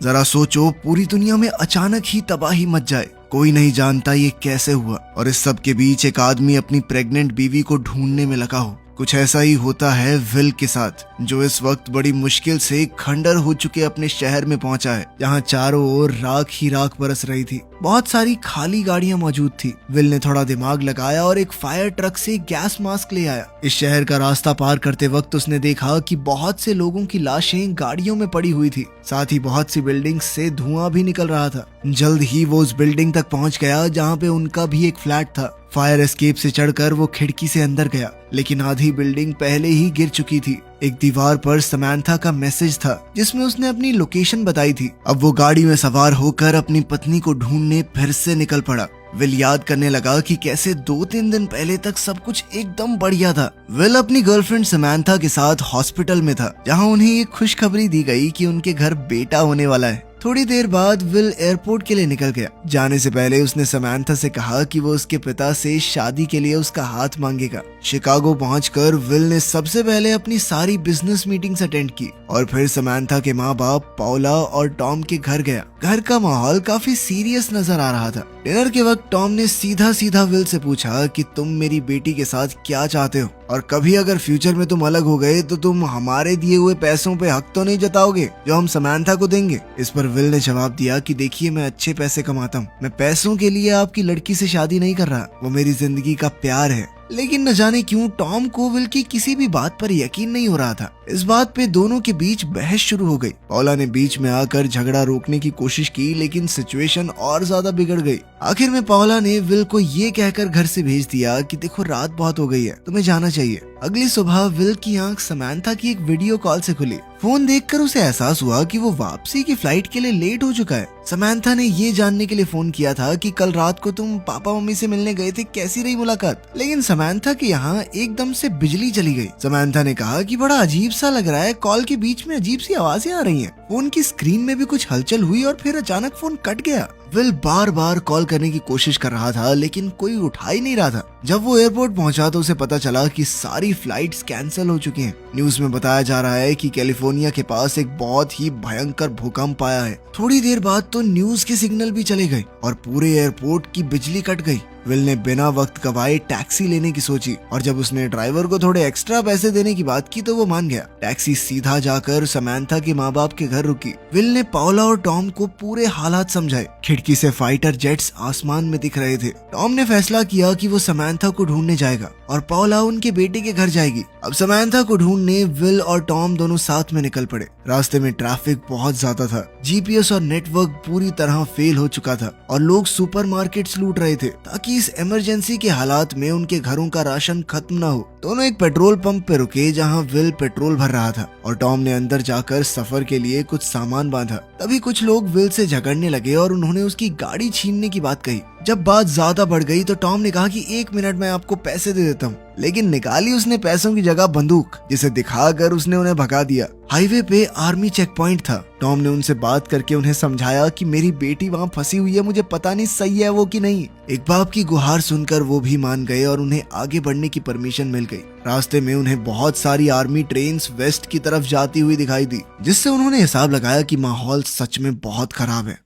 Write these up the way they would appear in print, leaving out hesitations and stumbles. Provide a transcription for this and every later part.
जरा सोचो, पूरी दुनिया में अचानक ही तबाही मच जाए, कोई नहीं जानता ये कैसे हुआ, और इस सब के बीच एक आदमी अपनी प्रेग्नेंट बीवी को ढूंढने में लगा हो। कुछ ऐसा ही होता है विल के साथ, जो इस वक्त बड़ी मुश्किल से खंडर हो चुके अपने शहर में पहुंचा है, जहां चारों ओर राख ही राख बरस रही थी। बहुत सारी खाली गाड़ियां मौजूद थी। विल ने थोड़ा दिमाग लगाया और एक फायर ट्रक से गैस मास्क ले आया। इस शहर का रास्ता पार करते वक्त उसने देखा कि बहुत से लोगों की लाशें गाड़ियों में पड़ी हुई थी, साथ ही बहुत सी बिल्डिंग से धुआं भी निकल रहा था। जल्द ही वो उस बिल्डिंग तक पहुंच गया जहाँ पे उनका भी एक फ्लैट था। फायर एस्केप से चढ़कर वो खिड़की से अंदर गया, लेकिन आधी बिल्डिंग पहले ही गिर चुकी थी। एक दीवार पर समैंथा का मैसेज था जिसमें उसने अपनी लोकेशन बताई थी। अब वो गाड़ी में सवार होकर अपनी पत्नी को ढूंढने फिर से निकल पड़ा। विल याद करने लगा कि कैसे 2-3 दिन पहले तक सब कुछ एकदम बढ़िया था। विल अपनी गर्लफ्रेंड समैंथा के साथ हॉस्पिटल में था, जहां उन्हें एक खुशखबरी दी गई कि उनके घर बेटा होने वाला है। थोड़ी देर बाद विल एयरपोर्ट के लिए निकल गया। जाने से पहले उसने समैंथा से कहा कि वो उसके पिता से शादी के लिए उसका हाथ मांगेगा। शिकागो पहुंचकर विल ने सबसे पहले अपनी सारी बिजनेस मीटिंग्स अटेंड की और फिर समैंथा के माँ बाप पॉला और टॉम के घर गया। घर का माहौल काफी सीरियस नजर आ रहा था। डिनर के वक्त टॉम ने सीधा सीधा विल से पूछा कि तुम मेरी बेटी के साथ क्या चाहते हो, और कभी अगर फ्यूचर में तुम अलग हो गए तो तुम हमारे दिए हुए पैसों पे हक तो नहीं जताओगे जो हम समैंथा को देंगे। इस पर विल ने जवाब दिया कि देखिए, मैं अच्छे पैसे कमाता हूँ, मैं पैसों के लिए आपकी लड़की से शादी नहीं कर रहा, वो मेरी जिंदगी का प्यार है। लेकिन न जाने क्यों टॉम को विल की किसी भी बात पर यकीन नहीं हो रहा था। इस बात पे दोनों के बीच बहस शुरू हो गई। पॉला ने बीच में आकर झगड़ा रोकने की कोशिश की, लेकिन सिचुएशन और ज्यादा बिगड़ गई। आखिर में पॉला ने विल को ये कहकर घर से भेज दिया कि देखो, रात बहुत हो गई है, तुम्हें जाना चाहिए। अगली सुबह विल की आंख समैंथा की एक वीडियो कॉल से खुली। फोन देखकर उसे एहसास हुआ कि वो वापसी की फ्लाइट के लिए लेट हो चुका है। समैंथा ने ये जानने के लिए फोन किया था कि कल रात को तुम पापा मम्मी से मिलने गए थे, कैसी रही मुलाकात। लेकिन समैंथा के यहाँ एकदम से बिजली चली गई। समैंथा ने कहा कि बड़ा अजीब सा लग रहा है, कॉल के बीच में अजीब सी आवाजें आ रही हैं। फोन की स्क्रीन में भी कुछ हलचल हुई और फिर अचानक फोन कट गया। विल बार बार कॉल करने की कोशिश कर रहा था, लेकिन कोई उठा ही नहीं रहा था। जब वो एयरपोर्ट पहुंचा तो उसे पता चला कि सारी फ्लाइट्स कैंसिल हो चुकी हैं। न्यूज में बताया जा रहा है कि कैलिफोर्निया के पास एक बहुत ही भयंकर भूकंप आया है। थोड़ी देर बाद तो न्यूज के सिग्नल भी चले गए और पूरे एयरपोर्ट की बिजली कट गई। विल ने बिना वक्त गवाए टैक्सी लेने की सोची, और जब उसने ड्राइवर को थोड़े एक्स्ट्रा पैसे देने की बात की तो वो मान गया। टैक्सी सीधा जाकर समैंथा के माँ बाप के घर रुकी। विल ने पॉला और टॉम को पूरे हालात समझाए। खिड़की से फाइटर जेट्स आसमान में दिख रहे थे। टॉम ने फैसला किया कि वो समैंथा को ढूंढने जाएगा और पॉला उनके बेटे के घर जाएगी। अब समैंथा को ढूंढने विल और टॉम दोनों साथ में निकल पड़े। रास्ते में ट्रैफिक बहुत ज्यादा था। जीपीएस और नेटवर्क पूरी तरह फेल हो चुका था और लोग सुपरमार्केट्स लूट रहे थे ताकि इस इमरजेंसी के हालात में उनके घरों का राशन खत्म ना हो। दोनों एक पेट्रोल पंप पे रुके जहां विल पेट्रोल भर रहा था और टॉम ने अंदर जाकर सफर के लिए कुछ सामान बांधा। तभी कुछ लोग विल से झगड़ने लगे और उन्होंने उसकी गाड़ी छीनने की बात कही। जब बात ज्यादा बढ़ गई तो टॉम ने कहा कि 1 मिनट में आपको पैसे दे देता हूँ, लेकिन निकाली उसने पैसों की जगह बंदूक, जिसे दिखाकर उसने उन्हें भगा दिया। हाईवे पे आर्मी चेक पॉइंट था। टॉम ने उनसे बात करके उन्हें समझाया कि मेरी बेटी वहाँ फंसी हुई है, मुझे पता नहीं सही है वो कि नहीं। एक बाप की गुहार सुनकर वो भी मान गए और उन्हें आगे बढ़ने की परमिशन मिल गई। रास्ते में उन्हें बहुत सारी आर्मी ट्रेन्स वेस्ट की तरफ जाती हुई दिखाई दी, जिससे उन्होंने हिसाब लगाया कि माहौल सच में बहुत खराब है।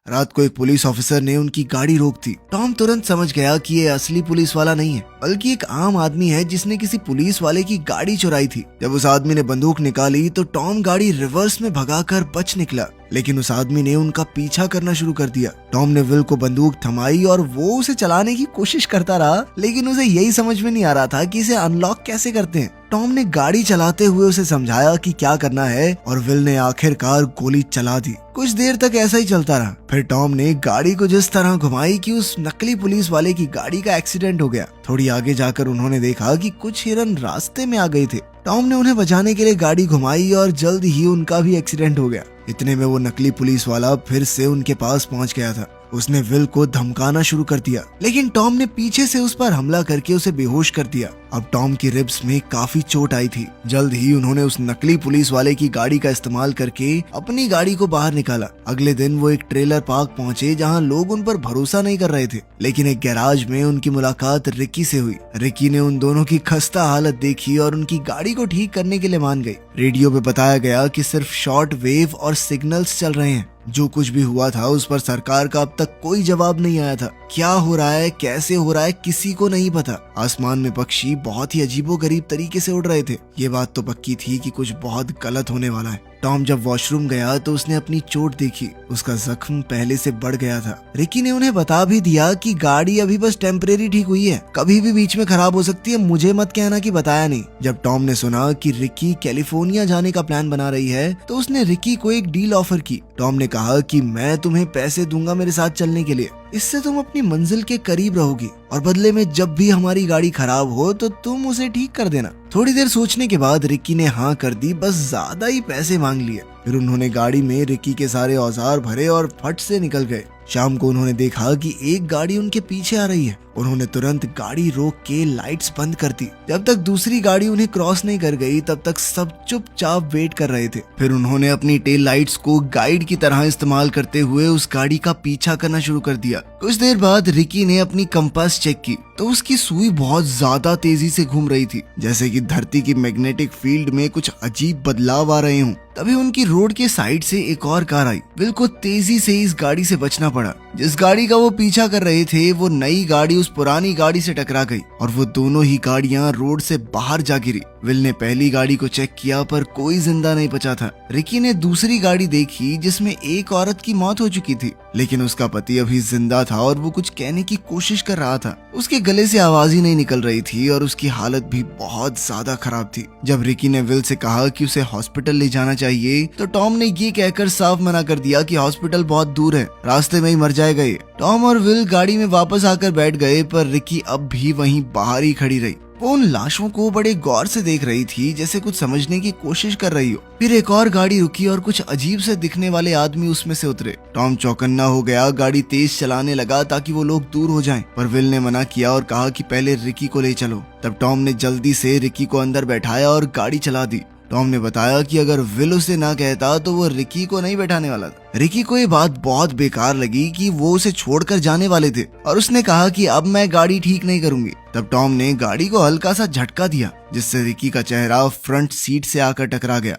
रात को एक पुलिस ऑफिसर ने उनकी गाड़ी रोक दी। टॉम तुरंत समझ गया कि ये असली पुलिस वाला नहीं है, बल्कि एक आम आदमी है जिसने किसी पुलिस वाले की गाड़ी चुराई थी। जब उस आदमी ने बंदूक निकाली तो टॉम गाड़ी रिवर्स में भगाकर बच निकला, लेकिन उस आदमी ने उनका पीछा करना शुरू कर दिया। टॉम ने विल को बंदूक थमाई और वो उसे चलाने की कोशिश करता रहा, लेकिन उसे यही समझ में नहीं आ रहा था कि इसे अनलॉक कैसे करते हैं। टॉम ने गाड़ी चलाते हुए उसे समझाया कि क्या करना है और विल ने आखिरकार गोली चला दी। कुछ देर तक ऐसा ही चलता रहा। फिर टॉम ने गाड़ी को जिस तरह घुमाई कि उस नकली पुलिस वाले की गाड़ी का एक्सीडेंट हो गया। थोड़ी आगे जाकर उन्होंने देखा कि कुछ हिरन रास्ते में आ गए थे। टॉम ने उन्हें बचाने के लिए गाड़ी घुमाई और जल्द ही उनका भी एक्सीडेंट हो गया। इतने में वो नकली पुलिस वाला फिर से उनके पास पहुंच गया था। उसने विल को धमकाना शुरू कर दिया, लेकिन टॉम ने पीछे से उस पर हमला करके उसे बेहोश कर दिया। अब टॉम की रिब्स में काफी चोट आई थी। जल्द ही उन्होंने उस नकली पुलिस वाले की गाड़ी का इस्तेमाल करके अपनी गाड़ी को बाहर निकाला। अगले दिन वो एक ट्रेलर पार्क पहुंचे जहां लोग उन पर भरोसा नहीं कर रहे थे, लेकिन एक गैराज में उनकी मुलाकात रिकी से हुई। रिकी ने उन दोनों की खस्ता हालत देखी और उनकी गाड़ी को ठीक करने के लिए मान गई। रेडियो पे बताया गया कि सिर्फ शॉर्ट वेव और सिग्नल्स चल रहे हैं। जो कुछ भी हुआ था उस पर सरकार का अब तक कोई जवाब नहीं आया था। क्या हो रहा है, कैसे हो रहा है, किसी को नहीं पता। आसमान में पक्षी बहुत ही अजीबोगरीब तरीके से उड़ रहे थे। ये बात तो पक्की थी कि कुछ बहुत गलत होने वाला है। टॉम जब वॉशरूम गया तो उसने अपनी चोट देखी। उसका जख्म पहले से बढ़ गया था। रिकी ने उन्हें बता भी दिया कि गाड़ी अभी बस टेम्परेरी ठीक हुई है, कभी भी बीच में खराब हो सकती है, मुझे मत कहना कि बताया नहीं। जब टॉम ने सुना कि रिकी कैलिफोर्निया जाने का प्लान बना रही है तो उसने रिकी को एक डील ऑफर की। टॉम ने कहा कि मैं तुम्हें पैसे दूंगा मेरे साथ चलने के लिए, इससे तुम अपनी मंजिल के करीब रहोगी और बदले में जब भी हमारी गाड़ी खराब हो तो तुम उसे ठीक कर देना। थोड़ी देर सोचने के बाद रिकी ने हाँ कर दी, बस ज्यादा ही पैसे मांग लिए। फिर उन्होंने गाड़ी में रिकी के सारे औजार भरे और फट से निकल गए। शाम को उन्होंने देखा कि एक गाड़ी उनके पीछे आ रही है। उन्होंने तुरंत गाड़ी रोक के लाइट्स बंद कर दी। जब तक दूसरी गाड़ी उन्हें क्रॉस नहीं कर गई तब तक सब चुपचाप वेट कर रहे थे। फिर उन्होंने अपनी टेल लाइट्स को गाइड की तरह इस्तेमाल करते हुए उस गाड़ी का पीछा करना शुरू कर दिया। कुछ देर बाद रिकी ने अपनी कंपास चेक की तो उसकी सुई बहुत ज्यादा तेजी से घूम रही थी, जैसे कि धरती की मैग्नेटिक फील्ड में कुछ अजीब बदलाव आ रहे हों। तभी उनकी रोड के साइड से एक और कार आई। विल को तेजी से इस गाड़ी से बचना पड़ा। जिस गाड़ी का वो पीछा कर रहे थे वो नई गाड़ी उस पुरानी गाड़ी से टकरा गई और वो दोनों ही गाड़ियां रोड से बाहर जा गिरी। विल ने पहली गाड़ी को चेक किया पर कोई जिंदा नहीं बचा था। रिकी ने दूसरी गाड़ी देखी जिसमें एक औरत की मौत हो चुकी थी, लेकिन उसका पति अभी जिंदा था और वो कुछ कहने की कोशिश कर रहा था। उसके गले से आवाज ही नहीं निकल रही थी और उसकी हालत भी बहुत ज्यादा खराब थी। जब रिकी ने विल से कहा कि उसे हॉस्पिटल ले जाना चाहिए तो टॉम ने ये कहकर साफ मना कर दिया कि हॉस्पिटल बहुत दूर है, रास्ते में ही मर जाएगा ये। टॉम और विल गाड़ी में वापस आकर बैठ गए पर रिकी अब भी वहीं बाहर ही खड़ी रही। वो उन लाशों को बड़े गौर से देख रही थी, जैसे कुछ समझने की कोशिश कर रही हो। फिर एक और गाड़ी रुकी और कुछ अजीब से दिखने वाले आदमी उसमें से उतरे। टॉम चौकन्ना हो गया, गाड़ी तेज चलाने लगा ताकि वो लोग दूर हो जाएं, पर विल ने मना किया और कहा कि पहले रिकी को ले चलो। तब टॉम ने जल्दी से रिकी को अंदर बैठाया और गाड़ी चला दी। टॉम ने बताया कि अगर विल उसे ना कहता तो वो रिकी को नहीं बैठाने वाला था। रिकी को ये बात बहुत बेकार लगी कि वो उसे छोड़कर जाने वाले थे और उसने कहा कि अब मैं गाड़ी ठीक नहीं करूंगी। तब टॉम ने गाड़ी को हल्का सा झटका दिया जिससे रिकी का चेहरा फ्रंट सीट से आकर टकरा गया।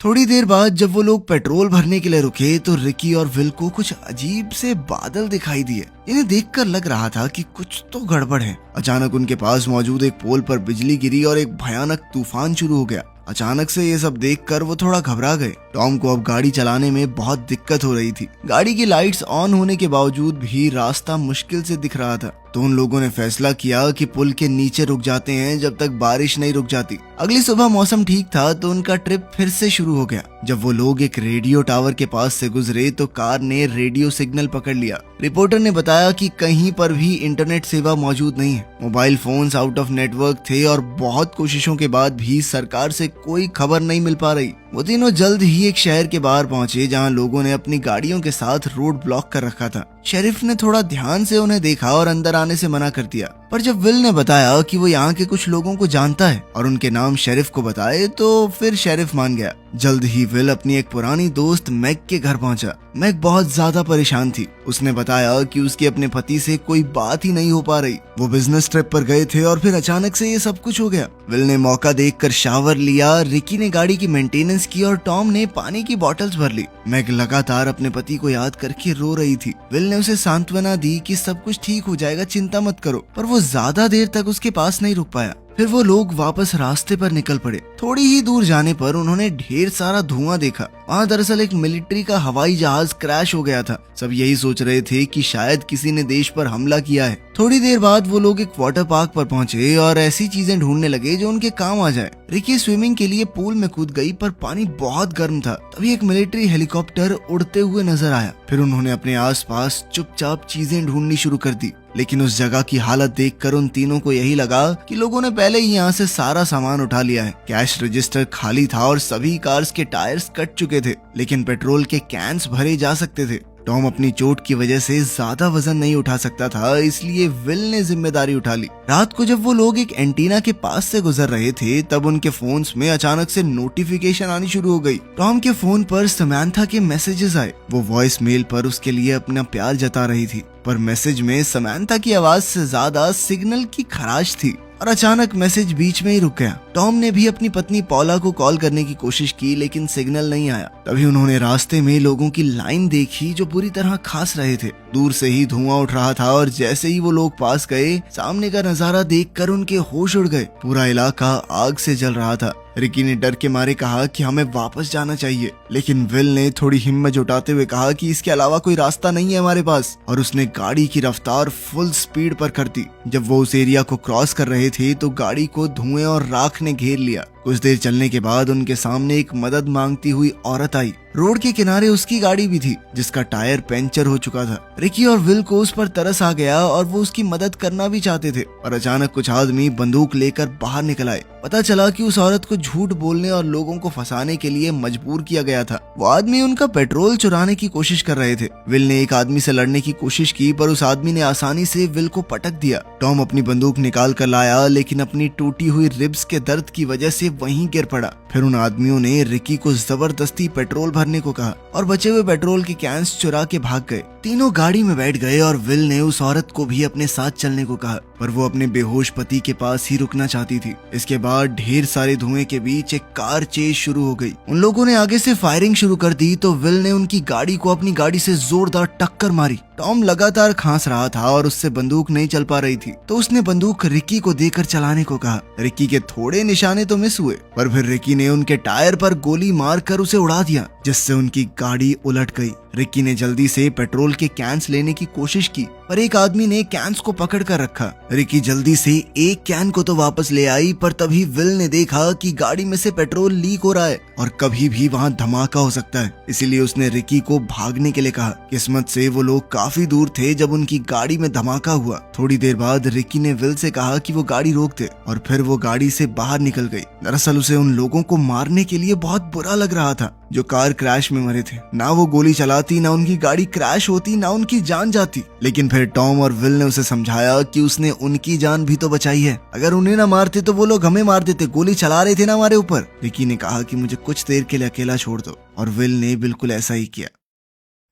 थोड़ी देर बाद जब वो लोग पेट्रोल भरने के लिए रुके तो रिकी और विल को कुछ अजीब से बादल दिखाई दिए। इन्हें देखकर लग रहा था कि कुछ तो गड़बड़ है। अचानक उनके पास मौजूद एक पोल पर बिजली गिरी और एक भयानक तूफान शुरू हो गया। अचानक से ये सब देखकर वो थोड़ा घबरा गए। टॉम को अब गाड़ी चलाने में बहुत दिक्कत हो रही थी। गाड़ी की लाइट्स ऑन होने के बावजूद भी रास्ता मुश्किल से दिख रहा था। तो उन लोगों ने फैसला किया कि पुल के नीचे रुक जाते हैं जब तक बारिश नहीं रुक जाती। अगली सुबह मौसम ठीक था तो उनका ट्रिप फिर से शुरू हो गया। जब वो लोग एक रेडियो टावर के पास से गुजरे तो कार ने रेडियो सिग्नल पकड़ लिया। रिपोर्टर ने बताया कि कहीं पर भी इंटरनेट सेवा मौजूद नहीं है। Mobile phones out of network थे और बहुत कोशिशों के बाद भी सरकार से कोई खबर नहीं मिल पा रही। वो तीनों जल्द ही एक शहर के बाहर पहुंचे जहां लोगों ने अपनी गाड़ियों के साथ रोड ब्लॉक कर रखा था। शेरिफ ने थोड़ा ध्यान से उन्हें देखा और अंदर आने से मना कर दिया, पर जब विल ने बताया कि वो यहाँ के कुछ लोगों को जानता है और उनके नाम शेरिफ को बताए तो फिर शेरिफ मान गया। जल्द ही विल अपनी एक पुरानी दोस्त मैग के घर पहुंचा। मैग बहुत ज्यादा परेशान थी। उसने बताया कि उसके अपने पति से कोई बात ही नहीं हो पा रही। वो बिजनेस ट्रिप पर गए थे और फिर अचानक से ये सब कुछ हो गया। विल ने मौका देखकर शावर लिया, रिकी ने गाड़ी की मेंटेनेंस की और टॉम ने पानी की बॉटल्स भर ली। मैग लगातार अपने पति को याद करके रो रही थी। विल ने उसे सांत्वना दी कि सब कुछ ठीक हो जाएगा, चिंता मत करो, पर वो ज्यादा देर तक उसके पास नहीं रुक पाया। फिर वो लोग वापस रास्ते पर निकल पड़े। थोड़ी ही दूर जाने पर उन्होंने ढेर सारा धुआं देखा। वहाँ दरअसल एक मिलिट्री का हवाई जहाज क्रैश हो गया था। सब यही सोच रहे थे कि शायद किसी ने देश पर हमला किया है। थोड़ी देर बाद वो लोग एक वाटर पार्क पर पहुंचे और ऐसी चीजें ढूंढने लगे जो उनके काम आ जाए। रिकी स्विमिंग के लिए पूल में कूद गई पर पानी बहुत गर्म था। तभी एक मिलिट्री हेलीकॉप्टर उड़ते हुए नजर आया। फिर उन्होंने अपने आसपास चुपचाप चीजें ढूंढनी शुरू कर दी, लेकिन उस जगह की हालत देखकर उन तीनों को यही लगा कि लोगों ने पहले ही यहाँ से सारा सामान उठा लिया है। कैश रजिस्टर खाली था और सभी कार्स के टायर्स कट चुके थे, लेकिन पेट्रोल के कैंस भरे जा सकते थे। टॉम अपनी चोट की वजह से ज्यादा वजन नहीं उठा सकता था, इसलिए विल ने जिम्मेदारी उठा ली। रात को जब वो लोग एक एंटीना के पास से गुजर रहे थे तब उनके फोन्स में अचानक से नोटिफिकेशन आनी शुरू हो गई। टॉम के फोन पर समंथा के मैसेजेस आए। वो वॉइस मेल पर उसके लिए अपना प्यार जता रही थी, पर मैसेज में समंथा की आवाज से ज्यादा सिग्नल की खराश थी और अचानक मैसेज बीच में ही रुक गया। टॉम ने भी अपनी पत्नी पॉला को कॉल करने की कोशिश की, लेकिन सिग्नल नहीं आया। तभी उन्होंने रास्ते में लोगों की लाइन देखी जो बुरी तरह खास रहे थे। दूर से ही धुआं उठ रहा था और जैसे ही वो लोग पास गए, सामने का नजारा देखकर उनके होश उड़ गए। पूरा इलाका आग से जल रहा था। रिकी ने डर के मारे कहा कि हमें वापस जाना चाहिए, लेकिन विल ने थोड़ी हिम्मत जुटाते हुए कहा कि इसके अलावा कोई रास्ता नहीं है हमारे पास, और उसने गाड़ी की रफ्तार फुल स्पीड पर कर दी। जब वो उस एरिया को क्रॉस कर रहे थे तो गाड़ी को धुएं और राख ने घेर लिया। कुछ देर चलने के बाद उनके सामने एक मदद मांगती हुई औरत आई। रोड के किनारे उसकी गाड़ी भी थी जिसका टायर पंचर हो चुका था। रिकी और विल को उस पर तरस आ गया और वो उसकी मदद करना भी चाहते थे, और अचानक कुछ आदमी बंदूक लेकर बाहर निकल आए। पता चला कि उस औरत को झूठ बोलने और लोगों को फंसाने के लिए मजबूर किया गया था। वो आदमी उनका पेट्रोल चुराने की कोशिश कर रहे थे। विल ने एक आदमी से लड़ने की कोशिश की, पर उस आदमी ने आसानी से विल को पटक दिया। टॉम अपनी बंदूक निकाल कर लाया, लेकिन अपनी टूटी हुई रिब्स के दर्द की वजह से वहीं गिर पड़ा। फिर उन आदमियों ने रिकी को जबरदस्ती पेट्रोल भरने को कहा और बचे हुए पेट्रोल के कैंस चुरा के भाग गए। तीनों गाड़ी में बैठ गए और विल ने उस औरत को भी अपने साथ चलने को कहा, पर वो अपने बेहोश पति के पास ही रुकना चाहती थी। इसके बाद ढेर सारे धुएं के बीच एक कार चेज शुरू हो गई। उन लोगों ने आगे से फायरिंग शुरू कर दी तो विल ने उनकी गाड़ी को अपनी गाड़ी से जोरदार टक्कर मारी। टॉम लगातार खांस रहा था और उससे बंदूक नहीं चल पा रही थी, तो उसने बंदूक रिकी को देकर चलाने को कहा। रिकी के थोड़े निशाने तो मिस हुए, पर फिर रिकी ने उनके टायर पर गोली मारकर उसे उड़ा दिया, जिससे उनकी गाड़ी उलट गई। रिकी ने जल्दी से पेट्रोल के कैंस लेने की कोशिश की, पर एक आदमी ने कैंस को पकड़ कर रखा। रिकी जल्दी से एक कैन को तो वापस ले आई, पर तभी विल ने देखा कि गाड़ी में से पेट्रोल लीक हो रहा है और कभी भी वहाँ धमाका हो सकता है। इसीलिए उसने रिकी को भागने के लिए कहा। किस्मत से वो लोग काफी दूर थे जब उनकी गाड़ी में धमाका हुआ। थोड़ी देर बाद रिकी ने विल से कहा कि वो गाड़ी रोक दे, और फिर वो गाड़ी से बाहर निकल गई। दरअसल उसे उन लोगों को मारने के लिए बहुत बुरा लग रहा था जो कार क्रैश में मरे थे। ना वो गोली चलाती, ना उनकी गाड़ी क्रैश होती, ना उनकी जान जाती। लेकिन फिर टॉम और विल ने उसे समझाया कि उसने उनकी जान भी तो बचाई है। अगर उन्हें ना मारते तो वो लोग हमें मार देते, गोली चला रहे थे ना हमारे ऊपर। रिकी ने कहा कि मुझे कुछ देर के लिए अकेला छोड़ दो, और विल ने बिल्कुल ऐसा ही किया।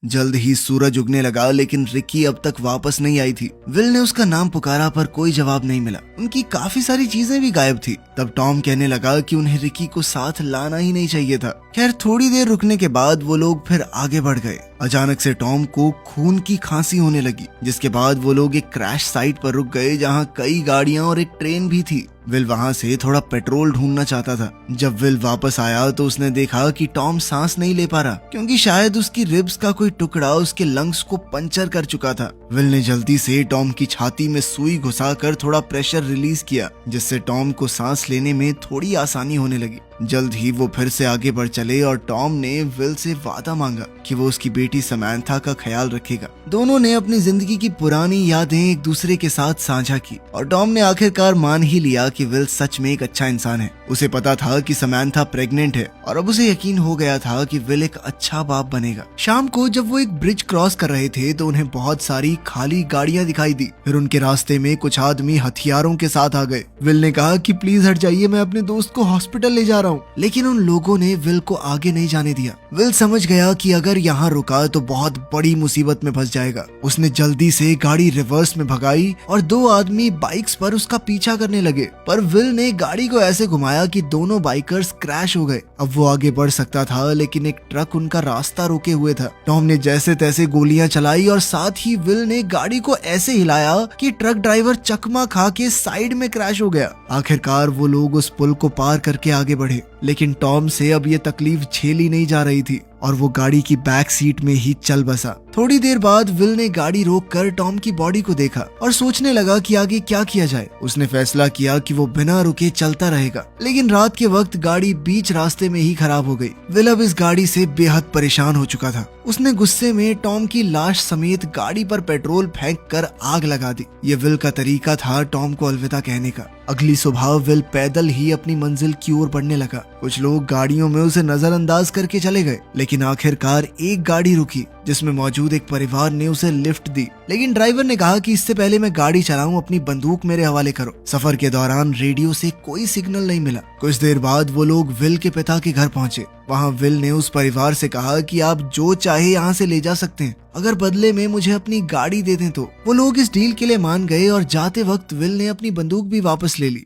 जल्द ही सूरज उगने लगा, लेकिन रिकी अब तक वापस नहीं आई थी। विल ने उसका नाम पुकारा पर कोई जवाब नहीं मिला। उनकी काफी सारी चीजें भी गायब थी। तब टॉम कहने लगा कि उन्हें रिकी को साथ लाना ही नहीं चाहिए था। खैर थोड़ी देर रुकने के बाद वो लोग फिर आगे बढ़ गए। अचानक से टॉम को खून की खांसी होने लगी, जिसके बाद वो लोग एक क्रैश साइट पर रुक गए जहां कई गाड़ियां और एक ट्रेन भी थी। विल वहां से थोड़ा पेट्रोल ढूंढना चाहता था। जब विल वापस आया तो उसने देखा कि टॉम सांस नहीं ले पा रहा, क्योंकि शायद उसकी रिब्स का कोई टुकड़ा उसके लंग्स को पंचर कर चुका था। विल ने जल्दी से टॉम की छाती में सुई घुसाकर थोड़ा प्रेशर रिलीज किया, जिससे टॉम को सांस लेने में थोड़ी आसानी होने लगी। जल्द ही वो फिर से आगे बढ़ चले और टॉम ने विल से वादा मांगा कि वो उसकी बेटी समंथा का ख्याल रखेगा। दोनों ने अपनी जिंदगी की पुरानी यादें एक दूसरे के साथ साझा की, और टॉम ने आखिरकार मान ही लिया कि विल सच में एक अच्छा इंसान है। उसे पता था कि समंथा प्रेग्नेंट है, और अब उसे यकीन हो गया था कि विल एक अच्छा बाप बनेगा। शाम को जब वो एक ब्रिज क्रॉस कर रहे थे तो उन्हें बहुत सारी खाली गाड़ियां दिखाई दी। फिर उनके रास्ते में कुछ आदमी हथियारों के साथ आ गए। विल ने कहा कि प्लीज हट जाइए, मैं अपने दोस्त को हॉस्पिटल ले जा रहा हूँ, लेकिन उन लोगों ने विल को आगे नहीं जाने दिया। विल समझ गया कि अगर यहाँ रुका तो बहुत बड़ी मुसीबत में फंस जाएगा। उसने जल्दी से गाड़ी रिवर्स में भगाई और दो आदमी बाइक्स पर उसका पीछा करने लगे, पर विल ने गाड़ी को ऐसे घुमाया कि दोनों बाइकर्स क्रैश हो गए। अब वो आगे बढ़ सकता था, लेकिन एक ट्रक उनका रास्ता रोके हुए था। टॉम ने जैसे तैसे गोलियां चलाई और साथ ही विल ने गाड़ी को ऐसे हिलाया कि ट्रक ड्राइवर चकमा खा के साइड में क्रैश हो गया। आखिरकार वो लोग उस पुल को पार करके आगे बढ़े, लेकिन टॉम से अब ये तकलीफ झेली नहीं जा रही थी और वो गाड़ी की बैक सीट में ही चल बसा। थोड़ी देर बाद विल ने गाड़ी रोककर टॉम की बॉडी को देखा और सोचने लगा कि आगे क्या किया जाए। उसने फैसला किया कि वो बिना रुके चलता रहेगा, लेकिन रात के वक्त गाड़ी बीच रास्ते में ही खराब हो गई। विल अब इस गाड़ी से बेहद परेशान हो चुका था। उसने गुस्से में टॉम की लाश समेत गाड़ी पर पेट्रोल फेंक कर आग लगा दी। ये विल का तरीका था टॉम को अलविदा कहने का। अगली सुबह विल पैदल ही अपनी मंजिल की ओर बढ़ने लगा। कुछ लोग गाड़ियों में उसे नजरअंदाज करके चले गए, लेकिन आखिरकार एक गाड़ी रुकी जिसमें मौजूद एक परिवार ने उसे लिफ्ट दी। लेकिन ड्राइवर ने कहा कि इससे पहले मैं गाड़ी चलाऊं, अपनी बंदूक मेरे हवाले करो। सफर के दौरान रेडियो से कोई सिग्नल नहीं मिला। कुछ देर बाद वो लोग विल के पिता के घर पहुंचे। वहां विल ने उस परिवार से कहा कि आप जो चाहे यहाँ से ले जा सकते हैं, अगर बदले में मुझे अपनी गाड़ी दे दें तो। वो लोग इस डील के लिए मान गए और जाते वक्त विल ने अपनी बंदूक भी वापस ले ली।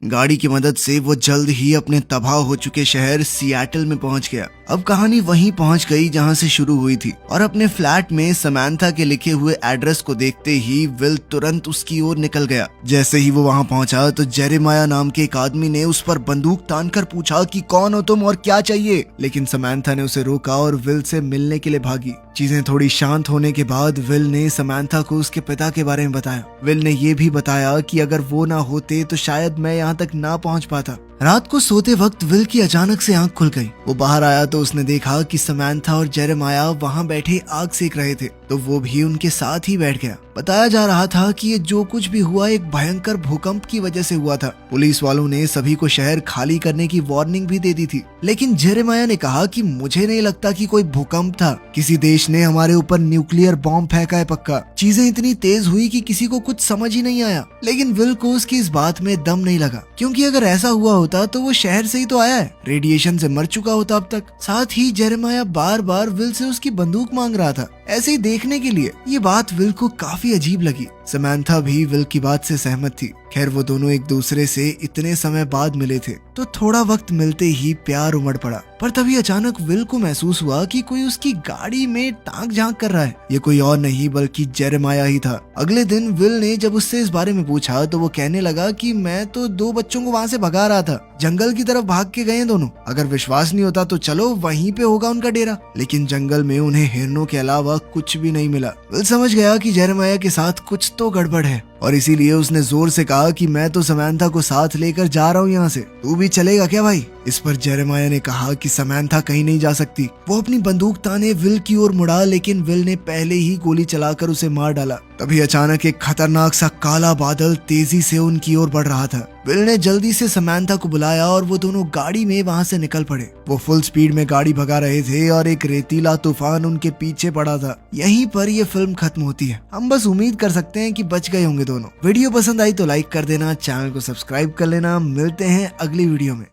गाड़ी की मदद से वो जल्द ही अपने तबाह हो चुके शहर सिएटल में पहुंच गया। अब कहानी वहीं पहुंच गई जहां से शुरू हुई थी, और अपने फ्लैट में समांथा के लिखे हुए एड्रेस को देखते ही विल तुरंत उसकी ओर निकल गया। जैसे ही वो वहां पहुंचा तो जेरेमाया नाम के एक आदमी ने उस पर बंदूक तानकर पूछा कि कौन हो तुम और क्या चाहिए। लेकिन समांथा ने उसे रोका और विल से मिलने के लिए भागी। चीजें थोड़ी शांत होने के बाद विल ने समांथा को उसके पिता के बारे में बताया। विल ने ये भी बताया कि अगर वो ना होते तो शायद मैं यहाँ तक ना पहुँच पाता। रात को सोते वक्त विल की अचानक से आंख खुल गई। वो बाहर आया तो उसने देखा कि समांथा और जेरेमाया वहां बैठे आग सेक रहे थे, तो वो भी उनके साथ ही बैठ गया। बताया जा रहा था कि ये जो कुछ भी हुआ एक भयंकर भूकंप की वजह से हुआ था। पुलिस वालों ने सभी को शहर खाली करने की वार्निंग भी दे दी थी, लेकिन जेरेमाया ने कहा कि मुझे नहीं लगता कि कोई भूकंप था, किसी देश ने हमारे ऊपर न्यूक्लियर बॉम्ब फेंका है पक्का। चीजें इतनी तेज हुई कि किसी को कुछ समझ ही नहीं आया। लेकिन विल को उसकी इस बात में दम नहीं लगा, क्योंकि अगर ऐसा हुआ होता तो वो शहर से ही तो आया है, रेडिएशन से मर चुका होता अब तक। साथ ही Jeremiah bar bar will say उसकी बंदूक मांग रहा था, ऐसे ही देखने के लिए। ये बात विल को काफी अजीब लगी। समांथा भी विल की बात से सहमत थी। खैर वो दोनों एक दूसरे से इतने समय बाद मिले थे, तो थोड़ा वक्त मिलते ही प्यार उमड़ पड़ा। पर तभी अचानक विल को महसूस हुआ कि कोई उसकी गाड़ी में ताक झांक कर रहा है। ये कोई और नहीं बल्कि जेरेमाया ही था। अगले दिन विल ने जब उससे इस बारे में पूछा तो वो कहने लगा कि मैं तो 2 बच्चों को वहां से भगा रहा था, जंगल की तरफ भाग के गए दोनों। अगर विश्वास नहीं होता तो चलो, वहीं पे होगा उनका डेरा। लेकिन जंगल में उन्हें हिरणों के अलावा कुछ भी नहीं मिला। विल समझ गया कि जेरेमाया के साथ कुछ तो गड़बड़ है, और इसीलिए उसने जोर से कहा कि मैं तो समांथा को साथ लेकर जा रहा हूँ यहाँ से, तू भी चलेगा क्या भाई? इस पर जेरेमाया ने कहा कि समांथा कहीं नहीं जा सकती। वो अपनी बंदूक ताने विल की ओर मुड़ा, लेकिन विल ने पहले ही गोली चलाकर उसे मार डाला। तभी अचानक एक खतरनाक सा काला बादल तेजी से उनकी ओर बढ़ रहा था। विल ने जल्दी से समांथा को बुलाया और वो दोनों गाड़ी में वहां से निकल पड़े। वो फुल स्पीड में गाड़ी भगा रहे थे और एक रेतीला तूफान उनके पीछे पड़ा था। यहीं पर ये फिल्म खत्म होती है। हम बस उम्मीद कर सकते हैं कि बच गए होंगे दोनों। वीडियो पसंद आई तो लाइक कर देना, चैनल को सब्सक्राइब कर लेना। मिलते हैं अगली वीडियो में।